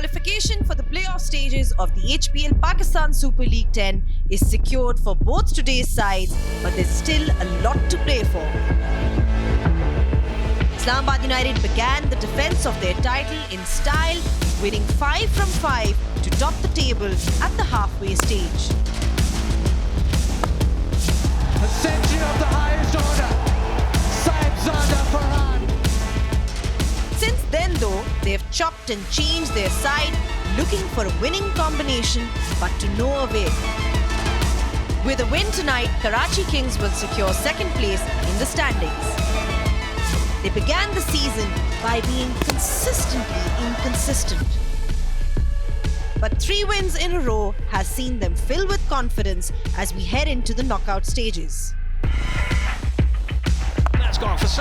Qualification for the playoff stages of the HBL Pakistan Super League 10 is secured for both today's sides, but there's still a lot to play for. Islamabad United began the defence of their title in style, winning 5 from 5 to top the table at the halfway stage. A century of the highest order, Saibzada Farhan. Since then though, they've chopped and changed their side, looking for a winning combination, but to no avail. With a win tonight, Karachi Kings will secure second place in the standings. They began the season by being consistently inconsistent. But 3 wins in a row has seen them fill with confidence as we head into the knockout stages. That's gone for 6.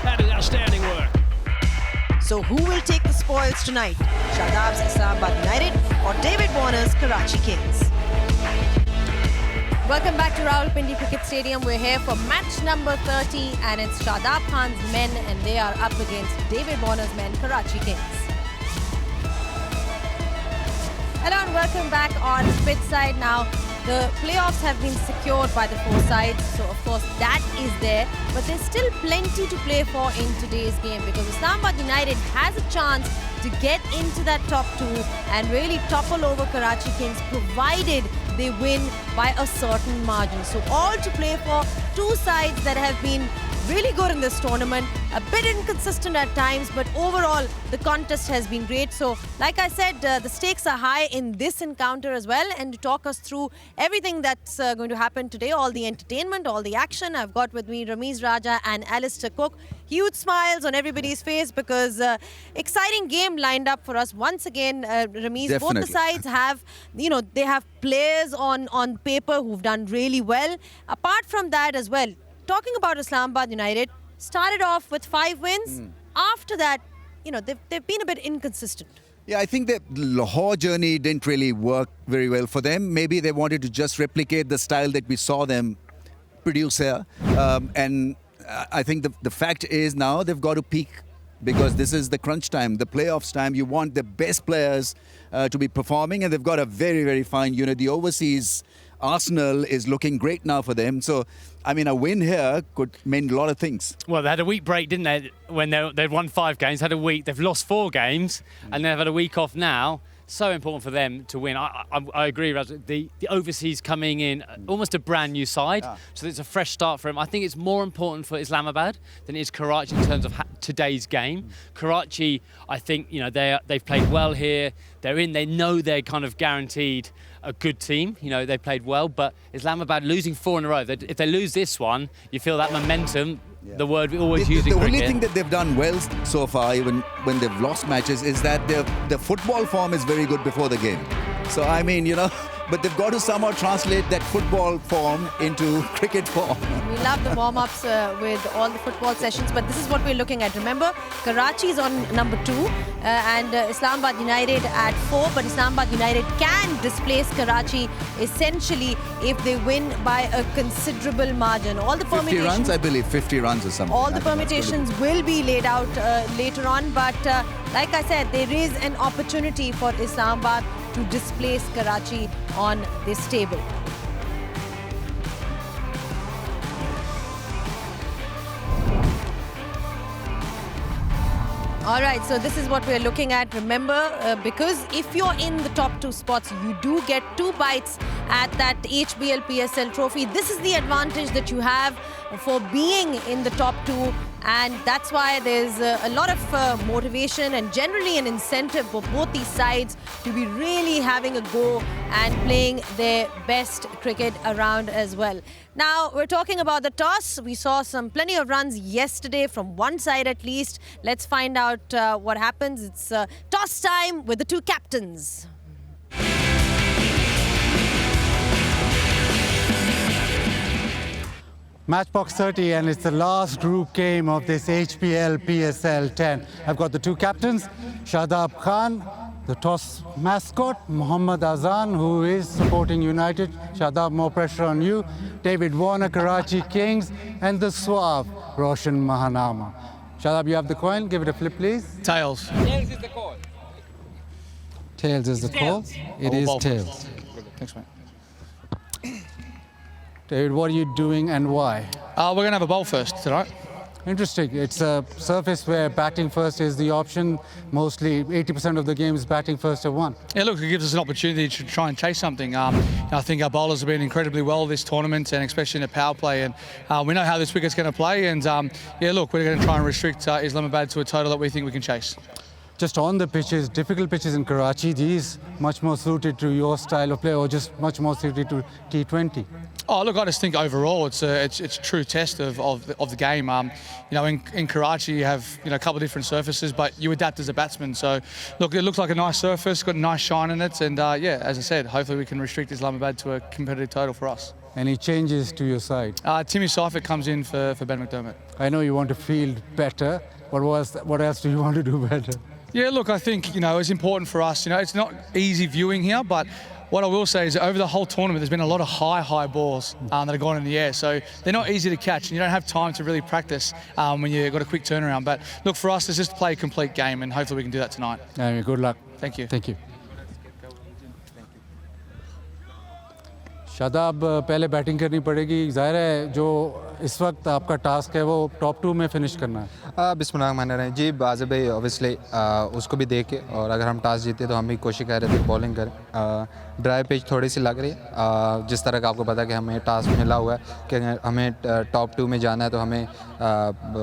That is outstanding work. So who will take the spoils tonight? Shadab's Islamabad United or David Warner's Karachi Kings? Welcome back to Rawalpindi Cricket Stadium. We're here for match number 30 and it's Shadab Khan's men and they are up against David Warner's men, Karachi Kings. Hello and welcome back on pitch side. Now, the playoffs have been secured by the 4 sides, so of course that is there. But there's still plenty to play for in today's game because Islamabad United has a chance to get into that top 2 and really topple over Karachi Kings provided they win by a certain margin. So all to play for, 2 sides that have been really good in this tournament, a bit inconsistent at times, but overall the contest has been great. So like I said, the stakes are high in this encounter as well, and to talk us through everything that's going to happen today, all the entertainment, all the action, I've got with me Ramiz Raja and Alistair Cook. Huge smiles on everybody's face because exciting game lined up for us once again. Ramiz, Definitely. both the sides have, they have players on paper who've done really well. Apart from that as well, talking about Islamabad United, started off with 5 wins. After that, they've been a bit inconsistent. Yeah, I think the Lahore journey didn't really work very well for them. Maybe they wanted to just replicate the style that we saw them produce here. And I think the fact is now they've got to peak because this is the crunch time, the playoffs time. You want the best players to be performing, and they've got a very, very fine unit. The overseas Arsenal is looking great now for them. So, I mean, a win here could mean a lot of things. Well, they had a week break, didn't they? When they'd won 5 games, had a week. They've lost 4 games, and they've had a week off now. So important for them to win. I agree, Raz. The overseas coming in, almost a brand new side. So it's a fresh start for them. I think it's more important for Islamabad than it is Karachi in terms of today's game. Karachi, I think, they've played well here. They're in. They know they're kind of guaranteed a good team. They played well, but Islamabad losing 4 in a row. If they lose this one, you feel that momentum. Yeah. The word we always use in cricket. The only thing that they've done well so far, even when they've lost matches, is that their football form is very good before the game. So, I mean, but they've got to somehow translate that football form into cricket form. We love the warm-ups with all the football sessions, but this is what we're looking at. Remember, Karachi is on number 2 and Islamabad United at 4, but Islamabad United can displace Karachi essentially if they win by a considerable margin. All the 50 runs, I believe, 50 runs or something. All the permutations will be laid out later on, but like I said, there is an opportunity for Islamabad to displace Karachi on this table. All right, so this is what we're looking at. Remember, because if you're in the top 2 spots, you do get 2 bites at that HBL PSL trophy. This is the advantage that you have for being in the top 2, and that's why there's a lot of motivation and generally an incentive for both these sides to be really having a go and playing their best cricket around as well. Now, we're talking about the toss. We saw plenty of runs yesterday from one side at least. Let's find out what happens. It's toss time with the 2 captains. Match box 30, and it's the last group game of this HBL PSL 10. I've got the 2 captains, Shadab Khan, the toss mascot, Mohammad Azan, who is supporting United. Shadab, more pressure on you. David Warner, Karachi Kings, and the suave, Roshan Mahanama. Shadab, you have the coin. Give it a flip, please. Tails. Tails is the call. Tails is the call. It is tails. Thanks, mate. David, what are you doing and why? We're going to have a bowl first tonight. Interesting. It's a surface where batting first is the option. Mostly 80% of the games batting first have won. Yeah, look, it gives us an opportunity to try and chase something. I think our bowlers have been incredibly well this tournament, and especially in the power play. And we know how this wicket's going to play. And yeah, look, we're going to try and restrict Islamabad to a total that we think we can chase. Just on the pitches, difficult pitches in Karachi, these much more suited to your style of play or just much more suited to T20? Oh, look, I just think overall it's a true test of the game. In Karachi you have a couple of different surfaces, but you adapt as a batsman. So, look, it looks like a nice surface, got a nice shine in it, and yeah, as I said, hopefully we can restrict Islamabad to a competitive total for us. Any changes to your side? Timmy Seifert comes in for Ben McDermott. I know you want to field better, but what else do you want to do better? Yeah, look, I think, it's important for us. It's not easy viewing here, but what I will say is that over the whole tournament, there's been a lot of high balls that have gone in the air. So they're not easy to catch, and you don't have time to really practice when you've got a quick turnaround. But look, for us, let's just play a complete game, and hopefully we can do that tonight. Good luck. Thank you. Thank you. Shadab पहले batting करनी पड़ेगी ज़ाहिर है जो इस वक्त आपका task है वो टॉप 2 में फिनिश करना है बिस्मिल्लाहिर्रहमानिर्रहीम जी बाज़ भाई ऑब्वियसली उसको भी देख के और अगर हम टास्क जीते तो हम भी कोशिश कर रहे थे बॉलिंग करें ड्राई पिच थोड़ी सी लग रही है जिस तरह का आपको पता है कि हमें टास्क मिला हुआ है कि हमें टॉप 2 में जाना है तो हमें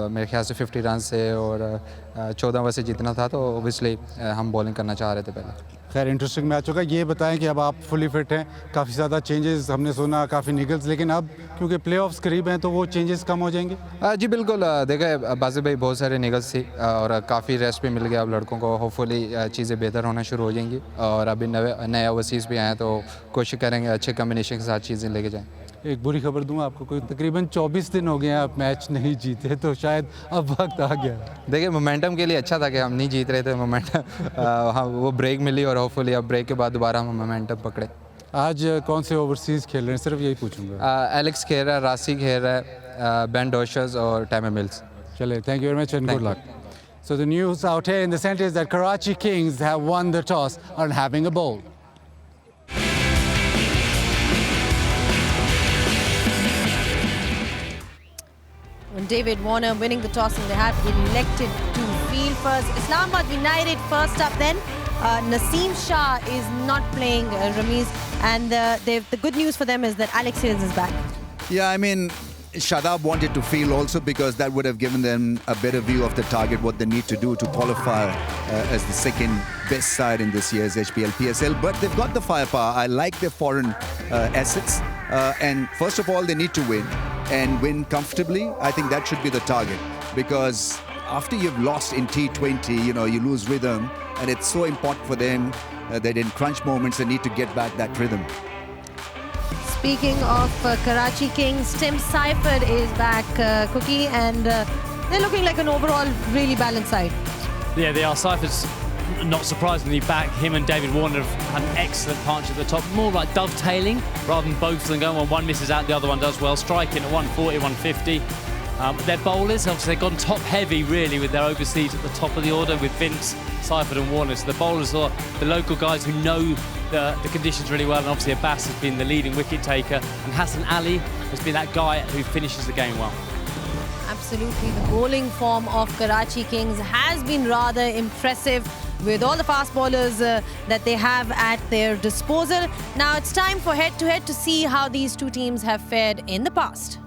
मेरे ख्याल से 50 रन से और 14 ओवर से जीतना था तो ऑब्वियसली हम बॉलिंग करना चाह रहे थे पहले खैर इंटरेस्टिंग मैच होगा ये बताएं कि अब आप फुली फिट हैं काफ़ी ज़्यादा चेंजेस हमने सुना काफ़ी निगल्स लेकिन अब क्योंकि प्लेऑफ्स करीब हैं तो वो चेंजेस कम हो जाएंगे जी बिल्कुल देखा बाज़ भाई बहुत सारे निगल्स थी और काफ़ी रेस्ट भी मिल गया अब लड़कों को होपफुली चीज़ें बेहतर होना शुरू हो जाएंगी और अभी नए ओवरसीज़ भी आए तो कोशिश करेंगे अच्छे कम्बिनेशन के साथ चीज़ें लेके जाएँ एक बुरी खबर दूं आपको कोई तकरीबन 24 दिन हो गए हैं आप मैच नहीं जीते तो शायद अब वक्त आ गया देखिए मोमेंटम के लिए अच्छा था कि हम नहीं जीत रहे थे मोमेंटम हाँ वो ब्रेक मिली और होपफुली अब ब्रेक के बाद दोबारा हम मोमेंटम पकड़े आज कौन से ओवरसीज़ खेल रहे हैं सिर्फ यही पूछूंगा एलेक्स खेल रहा है रासी खेल रहा है बेन डोशर्स और टैमर मिल्स चले thank you very much and good luck So the news out here in the centre is that Karachi Kings have won the toss and having a bowl. David Warner winning the toss and they have elected to field first. Islamabad United first up then. Naseem Shah is not playing Ramiz and the good news for them is that Alex Hales is back. Yeah, I mean, Shadab wanted to field also because that would have given them a better view of the target, what they need to do to qualify as the second best side in this year's HBL PSL. But they've got the firepower. I like their foreign assets. And first of all, they need to win and win comfortably. I think that should be the target because after you've lost in T20, you lose rhythm and it's so important for them that in crunch moments, they need to get back that rhythm. Speaking of Karachi Kings, Tim Seifert is back, Cookie, and they're looking like an overall really balanced side. Yeah, they are. Seifert's not surprisingly back. Him and David Warner have had an excellent partnership at the top. More like dovetailing rather than both of them going, well, one misses out, the other one does well. Striking at 140, 150. Their bowlers, obviously, they've gone top heavy really with their overseas at the top of the order with Vince, Seifert and Warner. So the bowlers are the local guys who know the conditions really well, and obviously Abbas has been the leading wicket taker and Hassan Ali has been that guy who finishes the game well. Absolutely, the bowling form of Karachi Kings has been rather impressive with all the fast bowlers that they have at their disposal. Now it's time for head-to-head to see how these two teams have fared in the past.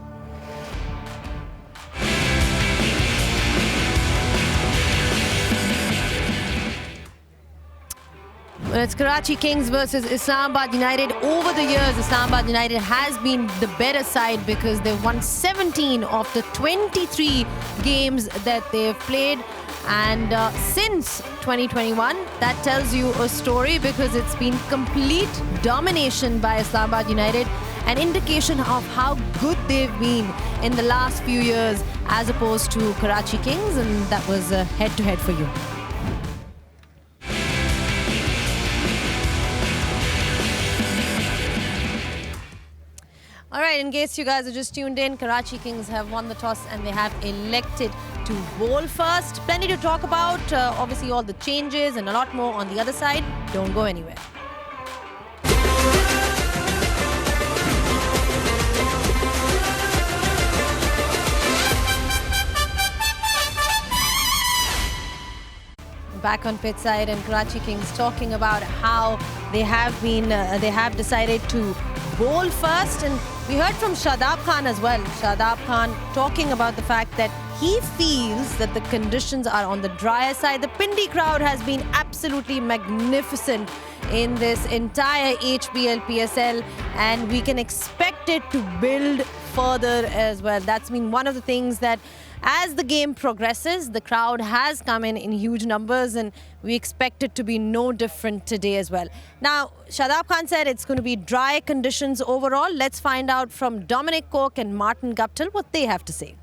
Well, it's Karachi Kings versus Islamabad United. Over the years, Islamabad United has been the better side because they've won 17 of the 23 games that they've played. And since 2021, that tells you a story because it's been complete domination by Islamabad United, an indication of how good they've been in the last few years as opposed to Karachi Kings, and that was head-to-head for you. All right, in case you guys are just tuned in, Karachi Kings have won the toss and they have elected to bowl first. Plenty to talk about. Obviously, all the changes and a lot more on the other side. Don't go anywhere. Back on pitch side, and Karachi Kings talking about how they have decided to bowl first, and we heard from Shadab Khan as well. Shadab Khan talking about the fact that he feels that the conditions are on the drier side. The Pindi crowd has been absolutely magnificent in this entire HBL PSL, and we can expect it to build further as well. That's been one of the things that, as the game progresses, the crowd has come in huge numbers, and we expect it to be no different today as well. Now, Shadab Khan said it's going to be dry conditions overall. Let's find out from Dominic Cork and Martin Guptill what they have to say.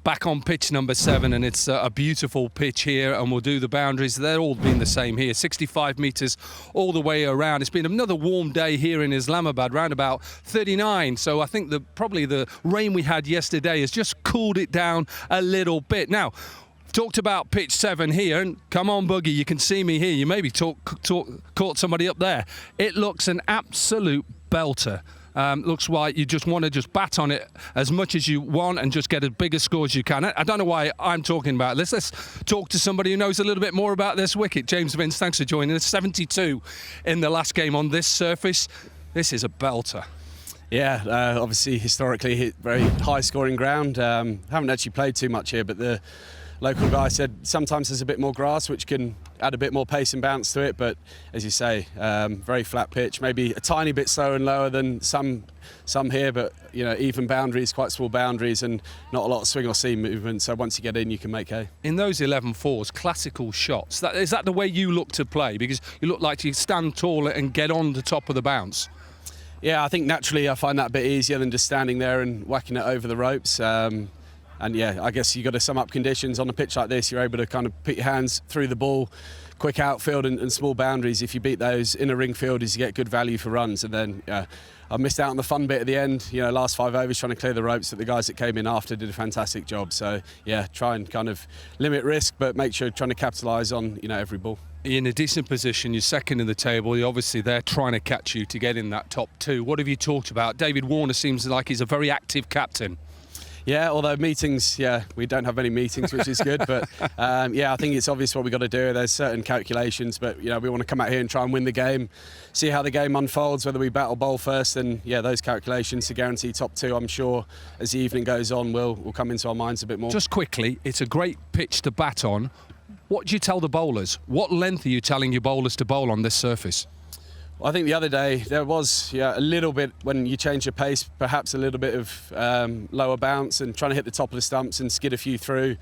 Back on pitch number 7, and it's a beautiful pitch here, and we'll do the boundaries. They're all been the same here, 65 metres all the way around. It's been another warm day here in Islamabad, round about 39. So I think probably the rain we had yesterday has just cooled it down a little bit. Now, talked about pitch 7 here, and come on, Boogie, you can see me here. You maybe caught somebody up there. It looks an absolute belter. Looks like you just want to bat on it as much as you want and just get as big a score as you can. I don't know why I'm talking about this. Let's talk to somebody who knows a little bit more about this wicket. James Vince, thanks for joining us. 72 in the last game on this surface. This is a belter. Yeah, obviously historically very high scoring ground. Haven't actually played too much here, but the local guy said sometimes there's a bit more grass which can add a bit more pace and bounce to it, but as you say, very flat pitch, maybe a tiny bit slower and lower than some here, but you know, even boundaries, quite small boundaries, and not a lot of swing or seam movement, so once you get in you can make hay. In those 11 fours, classical shots, is that the way you look to play? Because you look like you stand taller and get on the top of the bounce. Yeah, I think naturally I find that a bit easier than just standing there and whacking it over the ropes. And yeah, I guess you've got to sum up conditions on a pitch like this. You're able to kind of put your hands through the ball, quick outfield and small boundaries. If you beat those inner ring fielders, you get good value for runs. And then I missed out on the fun bit at the end. You know, last 5 overs trying to clear the ropes, but the guys that came in after did a fantastic job. So yeah, try and kind of limit risk, but make sure trying to capitalise on, you know, every ball. You're in a decent position, you're second in the table, you're obviously they're trying to catch you to get in that top 2. What have you talked about? David Warner seems like he's a very active captain. Yeah, although meetings, we don't have many meetings, which is good. But yeah, I think it's obvious what we've got to do. There's certain calculations, but you know, we want to come out here and try and win the game, see how the game unfolds, whether we bat or bowl first. And yeah, those calculations to guarantee top 2, I'm sure as the evening goes on, will come into our minds a bit more. Just quickly, it's a great pitch to bat on. What do you tell the bowlers? What length are you telling your bowlers to bowl on this surface? Well, I think the other day there was a little bit, when you change your pace, perhaps a little bit of lower bounce and trying to hit the top of the stumps and skid a few through,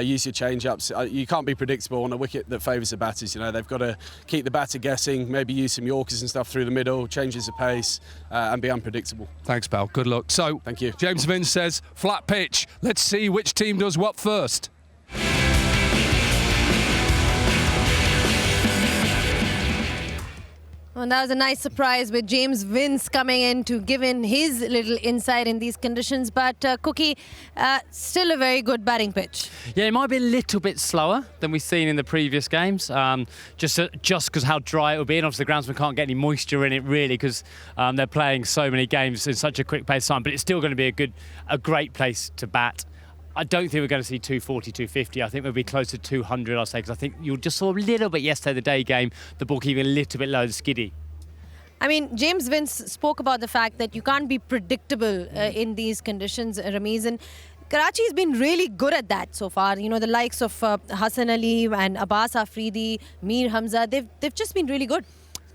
use your change-ups. You can't be predictable on a wicket that favours the batters. You know, they've got to keep the batter guessing, maybe use some Yorkers and stuff through the middle, changes the pace and be unpredictable. Thanks, pal. Good luck. So, thank you. James Vince says, flat pitch. Let's see which team does what first. Well, that was a nice surprise with James Vince coming in to give in his little insight in these conditions. But Cookie, still a very good batting pitch. Yeah, it might be a little bit slower than we've seen in the previous games, just because how dry it will be. And obviously the groundsman can't get any moisture in it really because they're playing so many games in such a quick pace time. But it's still going to be a great place to bat. I don't think we're going to see 240, 250. I think we'll be close to 200, I'll say, because I think you just saw a little bit yesterday, the day game, the ball keeping a little bit low, the skiddy. I mean, James Vince spoke about the fact that you can't be predictable in these conditions, Ramiz, and Karachi has been really good at that so far. You know, the likes of Hassan Ali and Abbas Afridi, Mir Hamza, they've just been really good.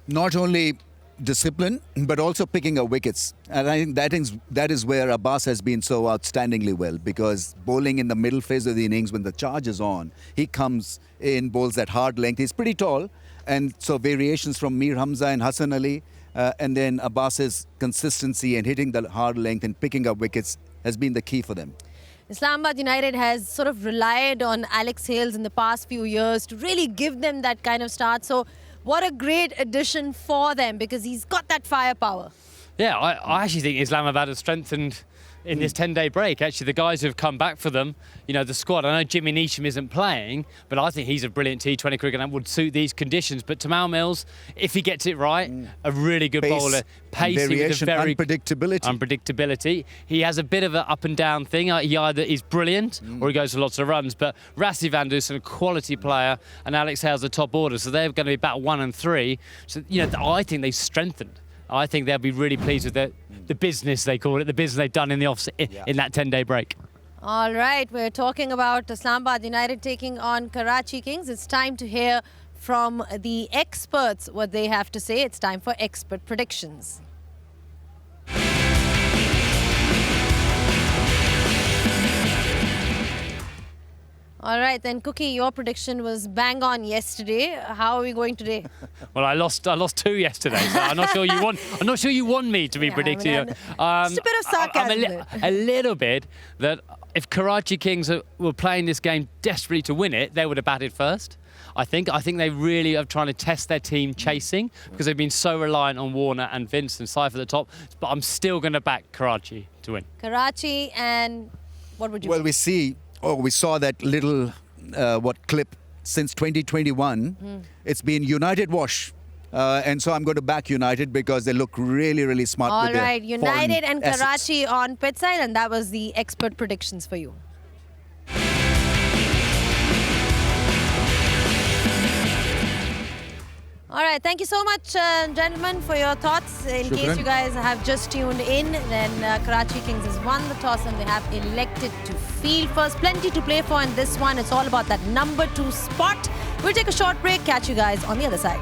Not only discipline, but also picking up wickets. And I think that is where Abbas has been so outstandingly well, because bowling in the middle phase of the innings, when the charge is on, he comes in, bowls at hard length. He's pretty tall. And so variations from Mir Hamza and Hassan Ali, and then Abbas's consistency and hitting the hard length and picking up wickets has been the key for them. Islamabad United has sort of relied on Alex Hales in the past few years to really give them that kind of start. So what a great addition for them because he's got that firepower. Yeah, I actually think Islamabad has strengthened in this 10-day break. Actually, the guys who have come back for them, you know, the squad. I know Jimmy Neesham isn't playing, but I think he's a brilliant T20 cricketer and would suit these conditions. But Tamal Mills, if he gets it right, a really good bowler. Pacey with a very unpredictability. He has a bit of an up and down thing. He either is brilliant or he goes for lots of runs. But Rassi Van Dusen, a quality player, and Alex Hale's the top order, so they're going to be about 1 and 3. So you know, I think they've strengthened. I think they'll be really pleased with the business, they call it, the business they've done in the off in that 10-day break. All right, we're talking about Islamabad United taking on Karachi Kings. It's time to hear from the experts what they have to say. It's time for expert predictions. All right, then, Cookie, your prediction was bang on yesterday. How are we going today? Well, I lost 2 yesterday, so I'm not sure you want. I'm not sure you want me to be predicting. Just a bit of sarcasm. A little bit that if Karachi Kings were playing this game desperately to win it, they would have batted first. I think they really are trying to test their team chasing because they've been so reliant on Warner and Vince and Saif at the top. But I'm still going to back Karachi to win. Karachi, and what would you? Well, we saw that little clip since 2021. It's been United wash. And so I'm going to back United because they look really, really smart. All with their right, United and assets. Karachi on pitch side, and that was the expert predictions for you. All right, thank you so much, gentlemen, for your thoughts. In case you guys have just tuned in, then Karachi Kings has won the toss and they have elected to field first. Plenty to play for in this one. It's all about that number 2 spot. We'll take a short break. Catch you guys on the other side.